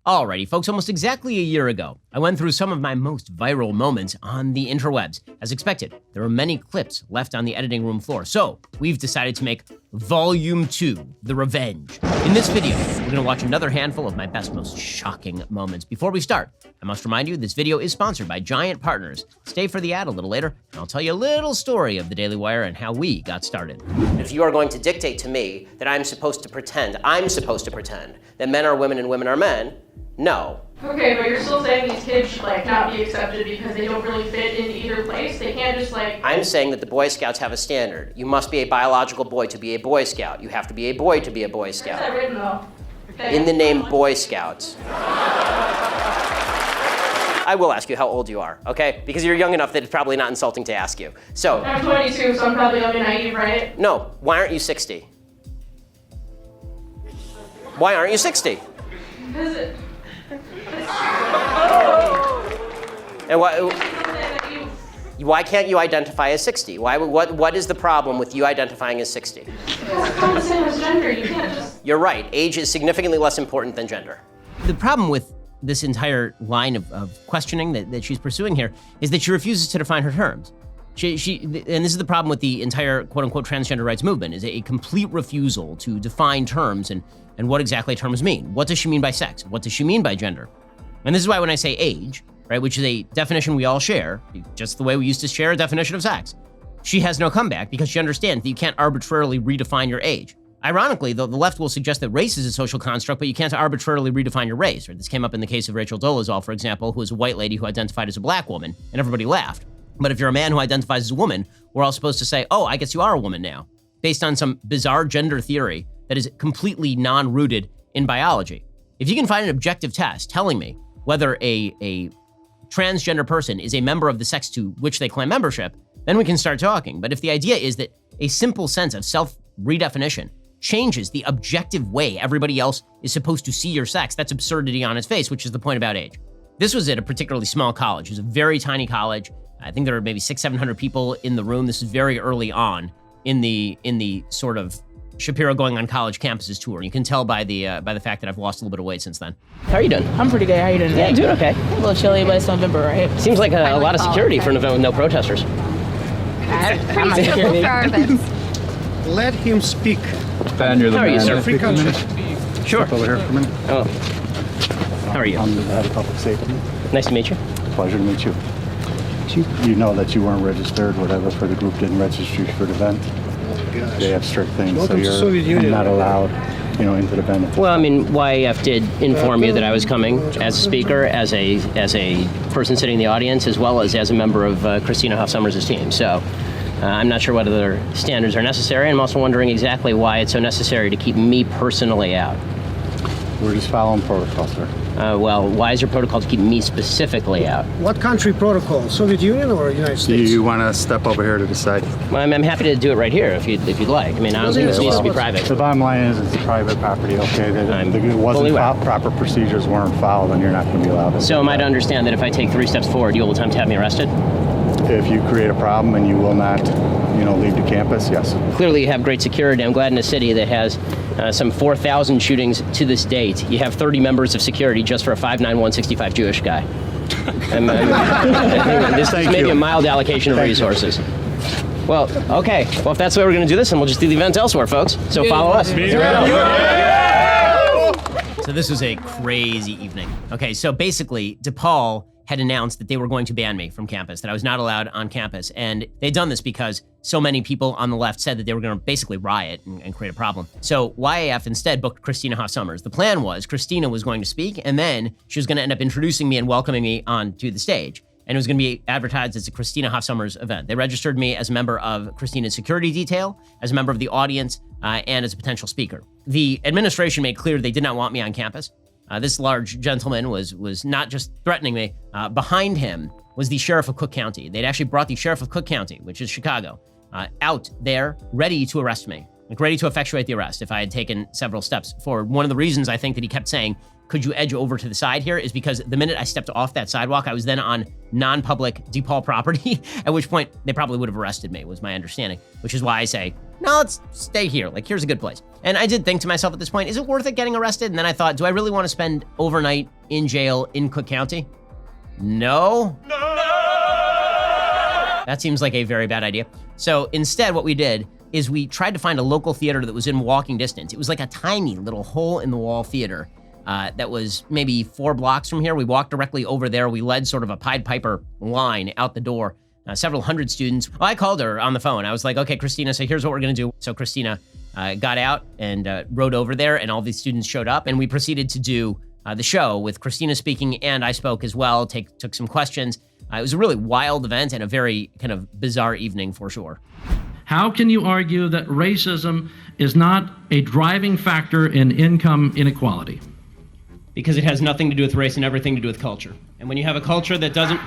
Alrighty, folks, almost exactly a year ago, I went through some of my most viral moments on the interwebs. As expected, there were many clips left on the editing room floor, so we've decided to make Volume 2, The Revenge. In this video, we're gonna watch another handful of my best, most shocking moments. Before we start, I must remind you, this video is sponsored by Giant Partners. Stay for the ad a little later, and I'll tell you a little story of the Daily Wire and how we got started. If you are going to dictate to me that I'm supposed to pretend that men are women and women are men, no. Okay, but you're still saying these kids should not be accepted because they don't really fit into either place? They can't just I'm saying that the Boy Scouts have a standard. You must be a biological boy to be a Boy Scout. You have to be a boy to be a Boy Scout. Where's that written though? Okay. In the name Boy Scouts. I will ask you how old you are, okay? Because you're young enough that it's probably not insulting to ask you. So. I'm 22, so I'm probably young and naive, right? No, why aren't you 60? Why aren't you 60? Because it... And why can't you identify as 60? What is the problem with you identifying as 60? It's not the same as gender. You can't just... You're right. Age is significantly less important than gender. The problem with this entire line of questioning that she's pursuing here is that she refuses to define her terms. And this is the problem with the entire quote-unquote transgender rights movement, is a complete refusal to define terms and what exactly terms mean. What does she mean by sex? What does she mean by gender? And this is why when I say age, right, which is a definition we all share, just the way we used to share a definition of sex, she has no comeback because she understands that you can't arbitrarily redefine your age. Ironically, though, the left will suggest that race is a social construct, but you can't arbitrarily redefine your race. Right? This came up in the case of Rachel Dolezal, for example, who is a white lady who identified as a black woman, and everybody laughed. But if you're a man who identifies as a woman, we're all supposed to say, oh, I guess you are a woman now, based on some bizarre gender theory that is completely non-rooted in biology. If you can find an objective test telling me whether a transgender person is a member of the sex to which they claim membership, then we can start talking. But if the idea is that a simple sense of self-redefinition changes the objective way everybody else is supposed to see your sex, that's absurdity on its face, which is the point about age. This was at a particularly small college. It was a very tiny college. I think there were maybe 600-700 people in the room. This is very early on in the sort of Shapiro going on college campuses tour. You can tell by the fact that I've lost a little bit of weight since then. How are you doing? I'm pretty good. How are you doing today? Yeah, doing okay. A little chilly, but it's November, right? Seems like a lot of security for no protesters. I'm not security. Let him speak. Ben, you're the How are you, sir? Free country. Sure. Over here for a minute. Oh. How are you? I'm the head of public safety. Nice to meet you. Pleasure to meet you. You know that you weren't registered, whatever, for the group didn't register you for the event. They have strict things, Welcome so to you're not allowed, into the event. Well, I mean, YAF did inform you that I was coming as a speaker, as a person sitting in the audience, as well as a member of Christina Hoff Sommers' team. So I'm not sure what other standards are necessary. I'm also wondering exactly why it's so necessary to keep me personally out. We're just following protocol, sir. Well, why is your protocol to keep me specifically out? What country protocol? Soviet Union or United Do States? you want to step over here to decide? Well, I'm happy to do it right here if you'd like. I mean, I don't think this needs to be private. The bottom line is it's private property, okay? It wasn't proper procedures weren't followed, then you're not going to be allowed to. So am I to understand that if I take 3 steps forward, you will attempt to have me arrested? If you create a problem and you will not, leave the campus, yes. Clearly you have great security. I'm glad in a city that has some 4,000 shootings to this date, you have 30 members of security just for a 5'9", 165 Jewish guy. This is maybe a mild allocation of resources. Well, okay. Well, if that's the way we're going to do this, then we'll just do the event elsewhere, folks. So follow us. So this was a crazy evening. Okay, so basically, DePaul had announced that they were going to ban me from campus, that I was not allowed on campus. And they'd done this because so many people on the left said that they were going to basically riot and create a problem. So YAF instead booked Christina Hoff Sommers. The plan was Christina was going to speak, and then she was going to end up introducing me and welcoming me onto the stage. And it was going to be advertised as a Christina Hoff Sommers event. They registered me as a member of Christina's security detail, as a member of the audience, and as a potential speaker. The administration made clear they did not want me on campus. This large gentleman was not just threatening me. Behind him was the sheriff of Cook County. They'd actually brought the sheriff of Cook County, which is Chicago, out there ready to arrest me, ready to effectuate the arrest if I had taken several steps forward. One of the reasons I think that he kept saying could you edge over to the side here, is because the minute I stepped off that sidewalk, I was then on non-public DePaul property, at which point they probably would have arrested me, was my understanding, which is why I say, no, let's stay here. Like, here's a good place. And I did think to myself at this point, is it worth it getting arrested? And then I thought, do I really want to spend overnight in jail in Cook County? No. That seems like a very bad idea. So instead, what we did is we tried to find a local theater that was in walking distance. It was like a tiny little hole-in-the-wall theater that was maybe 4 blocks from here. We walked directly over there. We led sort of a Pied Piper line out the door. Several hundred students. Well, I called her on the phone. I was like, okay, Christina, so here's what we're going to do. So Christina got out and rode over there, and all these students showed up, and we proceeded to do the show with Christina speaking, and I spoke as well, took some questions. It was a really wild event and a very kind of bizarre evening for sure. How can you argue that racism is not a driving factor in income inequality? Because it has nothing to do with race and everything to do with culture. And when you have a culture that doesn't,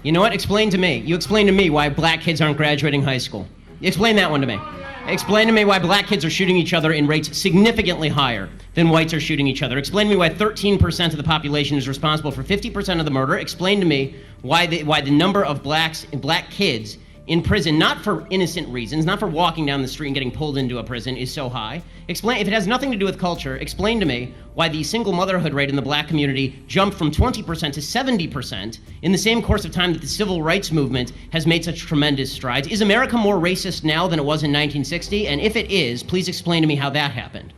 you know what? Explain to me. You explain to me why black kids aren't graduating high school. Explain that one to me. Explain to me why black kids are shooting each other in rates significantly higher than whites are shooting each other. Explain to me why 13% of the population is responsible for 50% of the murder. Explain to me why the number of black kids in prison, not for innocent reasons, not for walking down the street and getting pulled into a prison, is so high. Explain, if it has nothing to do with culture, explain to me why the single motherhood rate in the black community jumped from 20% to 70% in the same course of time that the civil rights movement has made such tremendous strides. Is America more racist now than it was in 1960? And if it is, please explain to me how that happened.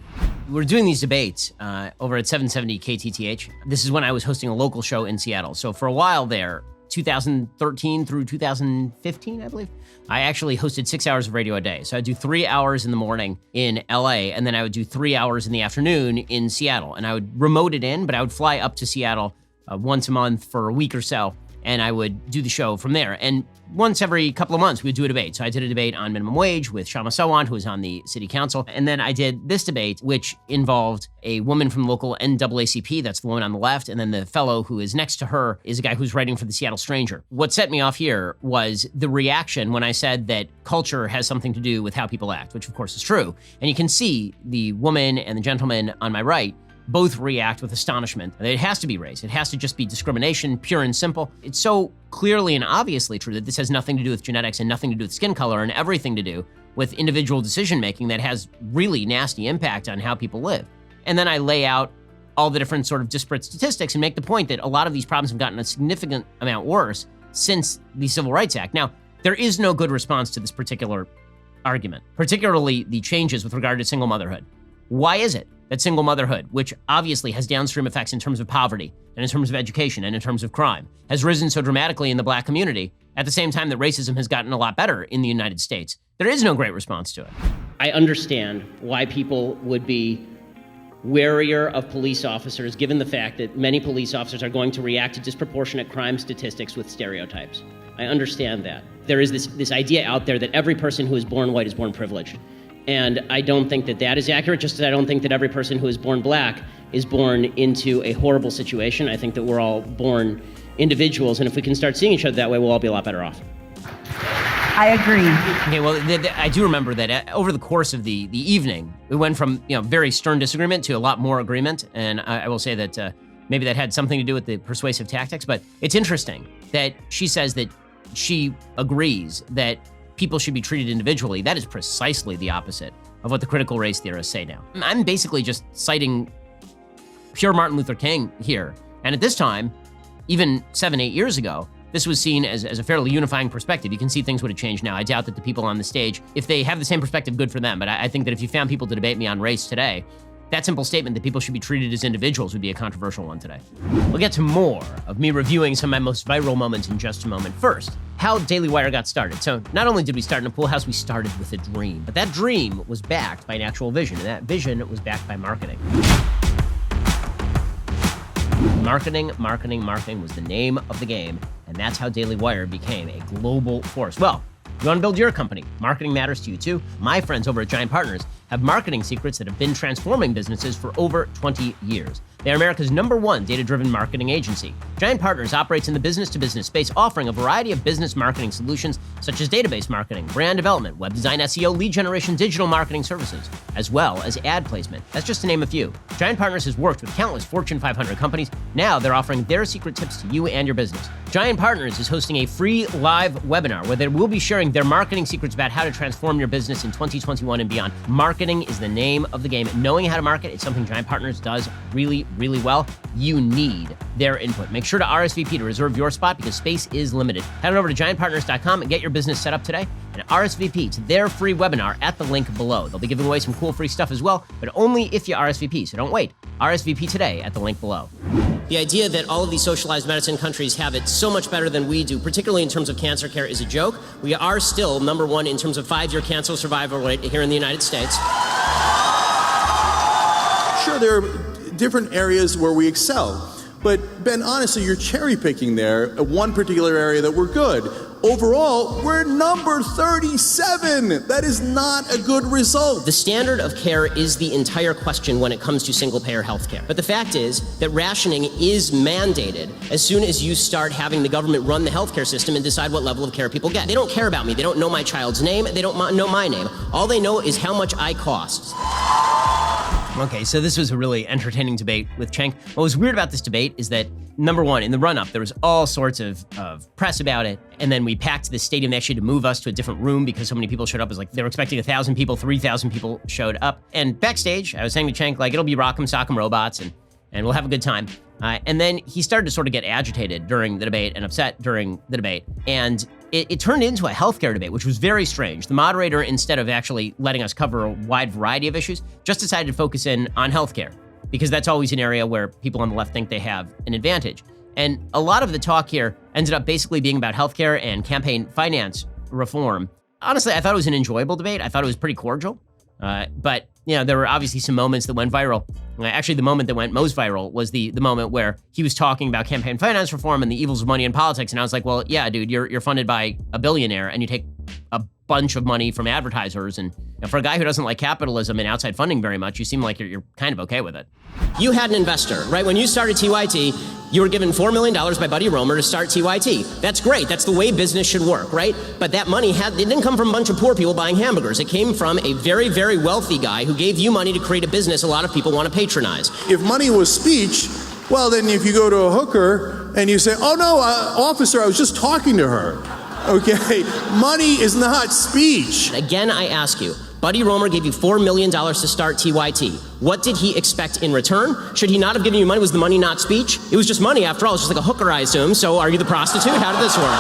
We're doing these debates over at 770 KTTH. This is when I was hosting a local show in Seattle. So for a while there, 2013 through 2015, I believe, I actually hosted 6 hours of radio a day. So I'd do 3 hours in the morning in LA, and then I would do 3 hours in the afternoon in Seattle. And I would remote it in, but I would fly up to Seattle once a month for a week or so, and I would do the show from there. And once every couple of months, we would do a debate. So I did a debate on minimum wage with Shama Sawant, who was on the city council. And then I did this debate, which involved a woman from local NAACP, that's the woman on the left, and then the fellow who is next to her is a guy who's writing for the Seattle Stranger. What set me off here was the reaction when I said that culture has something to do with how people act, which of course is true. And you can see the woman and the gentleman on my right both react with astonishment. It has to be race. It has to just be discrimination, pure and simple. It's so clearly and obviously true that this has nothing to do with genetics and nothing to do with skin color and everything to do with individual decision-making that has really nasty impact on how people live. And then I lay out all the different sort of disparate statistics and make the point that a lot of these problems have gotten a significant amount worse since the Civil Rights Act. Now, there is no good response to this particular argument, particularly the changes with regard to single motherhood. Why is it that single motherhood, which obviously has downstream effects in terms of poverty and in terms of education and in terms of crime, has risen so dramatically in the black community at the same time that racism has gotten a lot better in the United States? There is no great response to it. I understand why people would be warier of police officers, given the fact that many police officers are going to react to disproportionate crime statistics with stereotypes. I understand that. There is this idea out there that every person who is born white is born privileged. And I don't think that that is accurate, just as I don't think that every person who is born black is born into a horrible situation. I think that we're all born individuals, and if we can start seeing each other that way, we'll all be a lot better off. I agree. Okay, well, I do remember that over the course of the evening, we went from very stern disagreement to a lot more agreement, and I will say that maybe that had something to do with the persuasive tactics, but it's interesting that she says that she agrees that people should be treated individually. That is precisely the opposite of what the critical race theorists say now. I'm basically just citing pure Martin Luther King here. And at this time, even 7-8 years ago, this was seen as a fairly unifying perspective. You can see things would have changed now. I doubt that the people on the stage, if they have the same perspective, good for them. But I think that if you found people to debate me on race today, that simple statement that people should be treated as individuals would be a controversial one today. We'll get to more of me reviewing some of my most viral moments in just a moment. First, how Daily Wire got started. So not only did we start in a pool house, we started with a dream. But that dream was backed by an actual vision, and that vision was backed by marketing. Marketing was the name of the game, and that's how Daily Wire became a global force. Well, you want to build your company? Marketing matters to you too. My friends over at Giant Partners have marketing secrets that have been transforming businesses for over 20 years. They are America's #1 data-driven marketing agency. Giant Partners operates in the business-to-business space, offering a variety of business marketing solutions such as database marketing, brand development, web design, SEO, lead generation, digital marketing services, as well as ad placement. That's just to name a few. Giant Partners has worked with countless Fortune 500 companies. Now they're offering their secret tips to you and your business. Giant Partners is hosting a free live webinar where they will be sharing their marketing secrets about how to transform your business in 2021 and beyond. Marketing is the name of the game. Knowing how to market is something Giant Partners does really well. You need their input. Make sure to RSVP to reserve your spot because space is limited. Head on over to giantpartners.com and get your business set up today and RSVP to their free webinar at the link below. They'll be giving away some cool free stuff as well, but only if you RSVP, so don't wait. RSVP today at the link below. The idea that all of these socialized medicine countries have it so much better than we do, particularly in terms of cancer care, is a joke. We are still #1 in terms of 5-year cancer survival rate here in the United States. Sure, there are different areas where we excel. But Ben, honestly, you're cherry picking there at one particular area that we're good. Overall, we're number 37. That is not a good result. The standard of care is the entire question when it comes to single-payer health care. But the fact is that rationing is mandated as soon as you start having the government run the healthcare system and decide what level of care people get. They don't care about me. They don't know my child's name. They don't know my name. All they know is how much I cost. Okay, so this was a really entertaining debate with Cenk. What was weird about this debate is that, #1, in the run-up, there was all sorts of press about it, and then we packed the stadium. They actually had to move us to a different room because so many people showed up. It was like they were expecting 1,000 people, 3,000 people showed up. And backstage, I was saying to Cenk, like, it'll be Rock'em Sock'em Robots, and we'll have a good time. And then he started to sort of get agitated during the debate and upset during the debate. And it turned into a healthcare debate, which was very strange. The moderator, instead of actually letting us cover a wide variety of issues, just decided to focus in on healthcare, because that's always an area where people on the left think they have an advantage. And a lot of the talk here ended up basically being about healthcare and campaign finance reform. Honestly, I thought it was an enjoyable debate. I thought it was pretty cordial. But there were obviously some moments that went viral. Actually, the moment that went most viral was the moment where he was talking about campaign finance reform and the evils of money in politics. And I was like, well, yeah, dude, you're funded by a billionaire and you take a bunch of money from advertisers. And for a guy who doesn't like capitalism and outside funding very much, you seem like you're kind of okay with it. You had an investor, right? When you started TYT, you were given $4 million by Buddy Roemer to start TYT. That's great. That's the way business should work, right? But that money it didn't come from a bunch of poor people buying hamburgers. It came from a very, very wealthy guy who gave you money to create a business a lot of people want to patronize. If money was speech, well, then if you go to a hooker and you say, oh no, officer, I was just talking to her. Okay, money is not speech. Again, I ask you, Buddy Roemer gave you $4 million to start TYT. What did he expect in return? Should he not have given you money? Was the money not speech? It was just money after all. It's just like a hooker, I assume. So are you the prostitute? How did this work?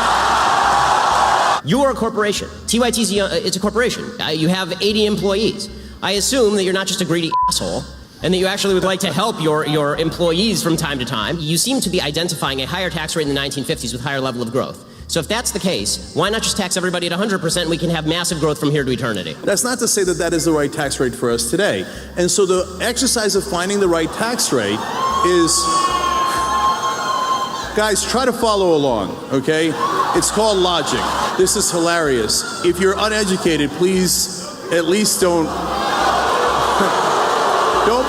You are a corporation. TYT's it's a corporation. You have 80 employees. I assume that you're not just a greedy asshole and that you actually would like to help your employees from time to time. You seem to be identifying a higher tax rate in the 1950s with higher level of growth. So if that's the case, why not just tax everybody at 100% and we can have massive growth from here to eternity? That's not to say that that is the right tax rate for us today. And so the exercise of finding the right tax rate is, guys, try to follow along, okay? It's called logic. This is hilarious. If you're uneducated, please at least don't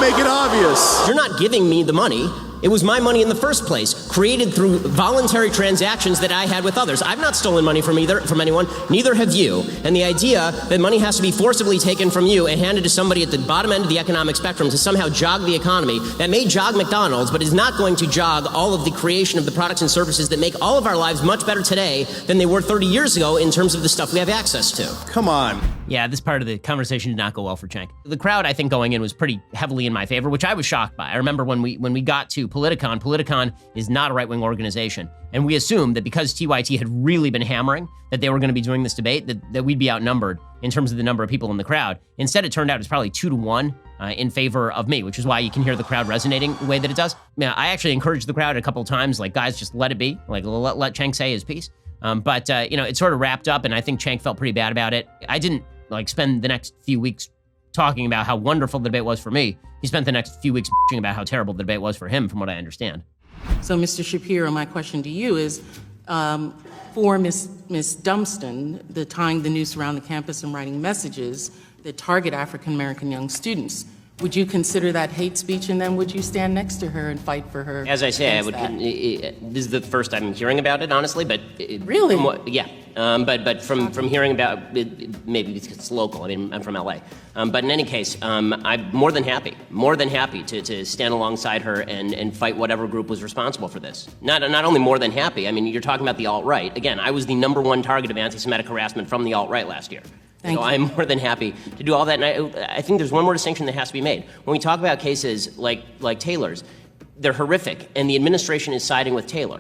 make it obvious. You're not giving me the money. It was my money in the first place, created through voluntary transactions that I had with others. I've not stolen money from anyone, neither have you. And the idea that money has to be forcibly taken from you and handed to somebody at the bottom end of the economic spectrum to somehow jog the economy, that may jog McDonald's, but is not going to jog all of the creation of the products and services that make all of our lives much better today than they were 30 years ago in terms of the stuff we have access to. Come on. Yeah, this part of the conversation did not go well for Cenk. The crowd, I think, going in was pretty heavily in my favor, which I was shocked by. I remember when we got to Politicon is not a right-wing organization. And we assumed that because TYT had really been hammering that they were going to be doing this debate, that we'd be outnumbered in terms of the number of people in the crowd. Instead, it turned out it's probably 2-1 in favor of me, which is why you can hear the crowd resonating the way that it does. I actually encouraged the crowd a couple of times, like, guys, just let it be. Like, let Cenk say his piece. But it sort of wrapped up, and I think Cenk felt pretty bad about it. I didn't spend the next few weeks talking about how wonderful the debate was for me. He spent the next few weeks bitching about how terrible the debate was for him, from what I understand. So, Mr. Shapiro, my question to you is, for Ms. Dunston, the tying the noose around the campus and writing messages that target African American young students. Would you consider that hate speech, and then would you stand next to her and fight for her? As I say, I against would. that? This is the first I'm hearing about it, honestly. But Really? Yeah. But from hearing about it, maybe because it's local. I mean, I'm from LA. But in any case, I'm more than happy to stand alongside her and fight whatever group was responsible for this. Not only more than happy. I mean, you're talking about the alt-right. Again, I was the #1 target of anti-Semitic harassment from the alt-right last year. Thank So you. I'm more than happy to do all that. And I think there's one more distinction that has to be made. When we talk about cases like Taylor's, they're horrific, and the administration is siding with Taylor.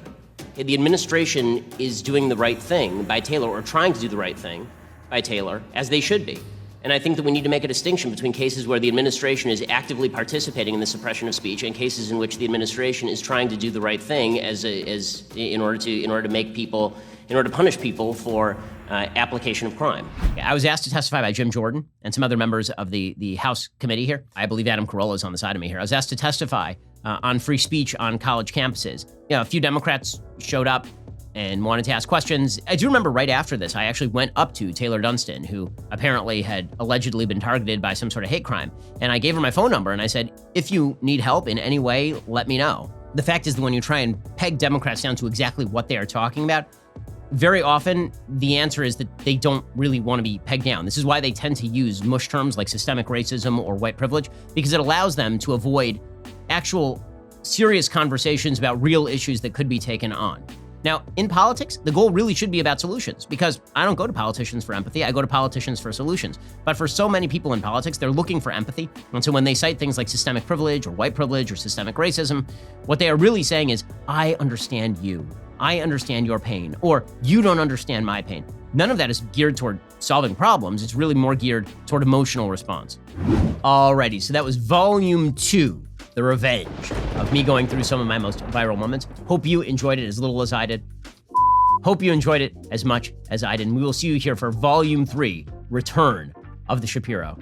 The administration is doing the right thing by Taylor, or trying to do the right thing by Taylor, as they should be. And I think that we need to make a distinction between cases where the administration is actively participating in the suppression of speech and cases in which the administration is trying to do the right thing in order to punish people for application of crime. I was asked to testify by Jim Jordan and some other members of the House committee here. I believe Adam Carolla is on the side of me here. I was asked to testify on free speech on college campuses. A few Democrats showed up and wanted to ask questions. I do remember right after this, I actually went up to Taylor Dunstan, who apparently had allegedly been targeted by some sort of hate crime. And I gave her my phone number and I said, if you need help in any way, let me know. The fact is that when you try and peg Democrats down to exactly what they are talking about, very often the answer is that they don't really want to be pegged down. This is why they tend to use mush terms like systemic racism or white privilege, because it allows them to avoid actual serious conversations about real issues that could be taken on. Now, in politics, the goal really should be about solutions, because I don't go to politicians for empathy, I go to politicians for solutions. But for so many people in politics, they're looking for empathy. And so when they cite things like systemic privilege or white privilege or systemic racism, what they are really saying is, I understand you. I understand your pain, or you don't understand my pain. None of that is geared toward solving problems. It's really more geared toward emotional response. Alrighty, so that was volume 2, The Revenge, of me going through some of my most viral moments. Hope you enjoyed it as little as I did. Hope you enjoyed it as much as I did. And we will see you here for volume 3, Return of the Shapiro.